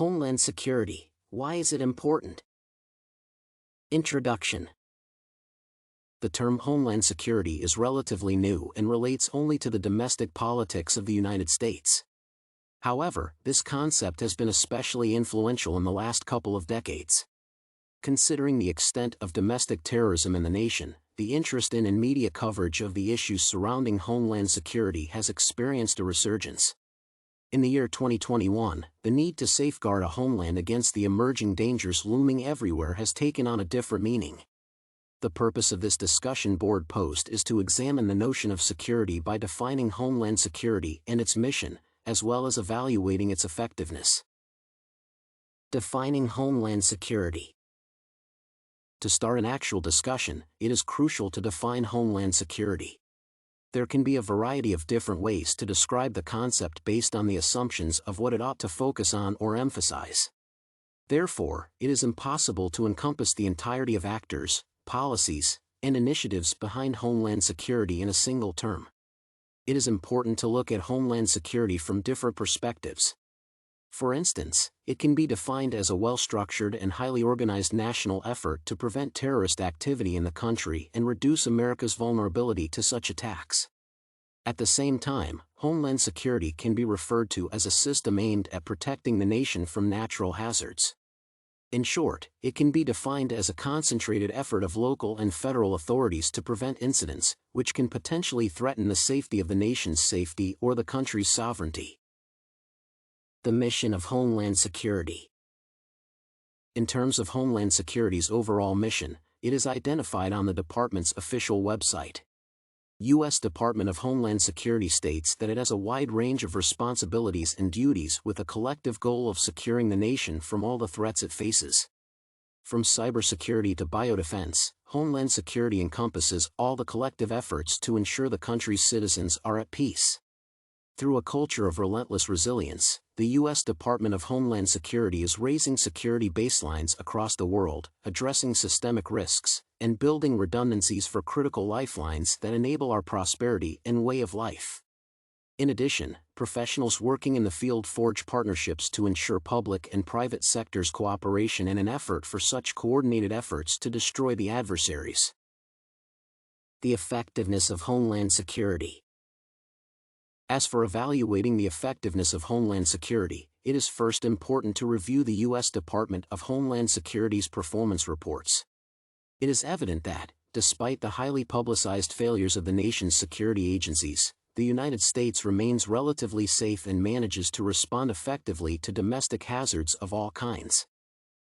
Homeland Security, why is it important? Introduction. The term Homeland Security is relatively new and relates only to the domestic politics of the United States. However, this concept has been especially influential in the last couple of decades. Considering the extent of domestic terrorism in the nation, the interest in and media coverage of the issues surrounding Homeland Security has experienced a resurgence. In the year 2021, the need to safeguard a homeland against the emerging dangers looming everywhere has taken on a different meaning. The purpose of this discussion board post is to examine the notion of security by defining Homeland Security and its mission, as well as evaluating its effectiveness. Defining Homeland Security. To start an actual discussion, it is crucial to define Homeland Security. There can be a variety of different ways to describe the concept based on the assumptions of what it ought to focus on or emphasize. Therefore, it is impossible to encompass the entirety of actors, policies, and initiatives behind Homeland Security in a single term. It is important to look at Homeland Security from different perspectives. For instance, it can be defined as a well-structured and highly organized national effort to prevent terrorist activity in the country and reduce America's vulnerability to such attacks. At the same time, Homeland Security can be referred to as a system aimed at protecting the nation from natural hazards. In short, it can be defined as a concentrated effort of local and federal authorities to prevent incidents, which can potentially threaten the safety of the nation's safety or the country's sovereignty. The mission of Homeland Security. In terms of Homeland Security's overall mission, it is identified on the department's official website. U.S. Department of Homeland Security states that it has a wide range of responsibilities and duties with a collective goal of securing the nation from all the threats it faces. From cybersecurity to biodefense, Homeland Security encompasses all the collective efforts to ensure the country's citizens are at peace. Through a culture of relentless resilience, the U.S. Department of Homeland Security is raising security baselines across the world, addressing systemic risks, and building redundancies for critical lifelines that enable our prosperity and way of life. In addition, professionals working in the field forge partnerships to ensure public and private sectors' cooperation in an effort for such coordinated efforts to destroy the adversaries. The effectiveness of Homeland Security. As for evaluating the effectiveness of Homeland Security, it is first important to review the U.S. Department of Homeland Security's performance reports. It is evident that, despite the highly publicized failures of the nation's security agencies, the United States remains relatively safe and manages to respond effectively to domestic hazards of all kinds.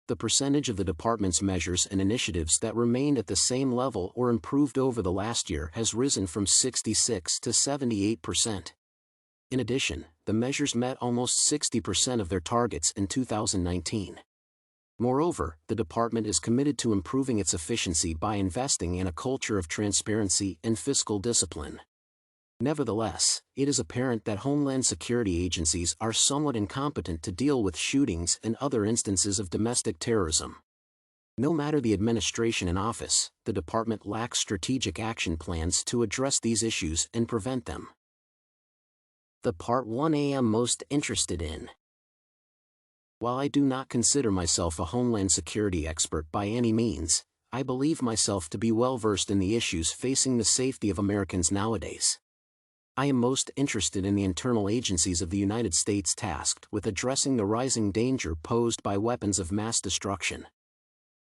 The percentage of the department's measures and initiatives that remained at the same level or improved over the last year has risen from 66% to 78%. In addition, the measures met almost 60% of their targets in 2019. Moreover, the department is committed to improving its efficiency by investing in a culture of transparency and fiscal discipline. Nevertheless, it is apparent that Homeland Security agencies are somewhat incompetent to deal with shootings and other instances of domestic terrorism. No matter the administration in office, the department lacks strategic action plans to address these issues and prevent them. The Part 1A I'm most interested in. While I do not consider myself a Homeland Security expert by any means, I believe myself to be well versed in the issues facing the safety of Americans nowadays. I am most interested in the internal agencies of the United States tasked with addressing the rising danger posed by weapons of mass destruction.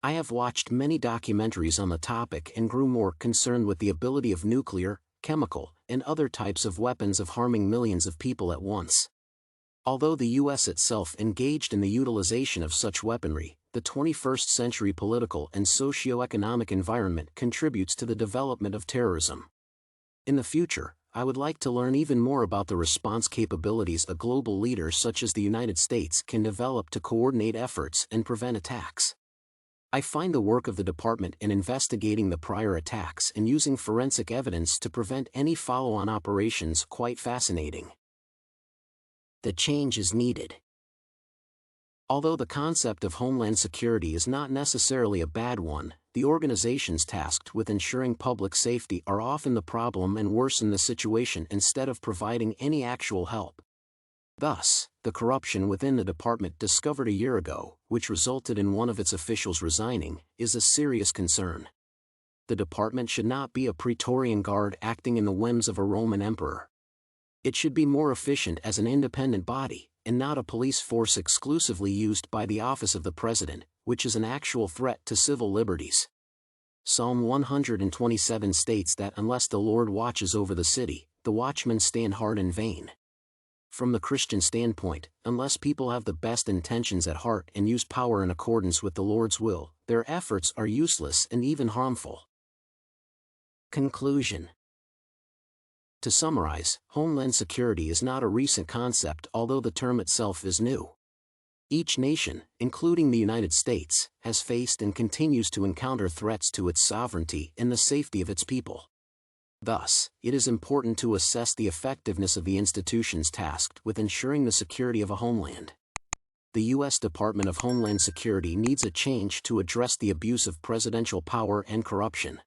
I have watched many documentaries on the topic and grew more concerned with the ability of nuclear, chemical, and other types of weapons of harming millions of people at once. Although the U.S. itself engaged in the utilization of such weaponry, the 21st century political and socio-economic environment contributes to the development of terrorism. In the future, I would like to learn even more about the response capabilities a global leader such as the United States can develop to coordinate efforts and prevent attacks. I find the work of the department in investigating the prior attacks and using forensic evidence to prevent any follow-on operations quite fascinating. The change is needed. Although the concept of Homeland Security is not necessarily a bad one, the organizations tasked with ensuring public safety are often the problem and worsen the situation instead of providing any actual help. Thus, the corruption within the department discovered a year ago, which resulted in one of its officials resigning, is a serious concern. The department should not be a Praetorian Guard acting in the whims of a Roman emperor. It should be more efficient as an independent body, and not a police force exclusively used by the office of the president, which is an actual threat to civil liberties. Psalm 127 states that unless the Lord watches over the city, the watchmen stand hard in vain. From the Christian standpoint, unless people have the best intentions at heart and use power in accordance with the Lord's will, their efforts are useless and even harmful. Conclusion. To summarize, Homeland Security is not a recent concept, although the term itself is new. Each nation, including the United States, has faced and continues to encounter threats to its sovereignty and the safety of its people. Thus, it is important to assess the effectiveness of the institutions tasked with ensuring the security of a homeland. The U.S. Department of Homeland Security needs a change to address the abuse of presidential power and corruption.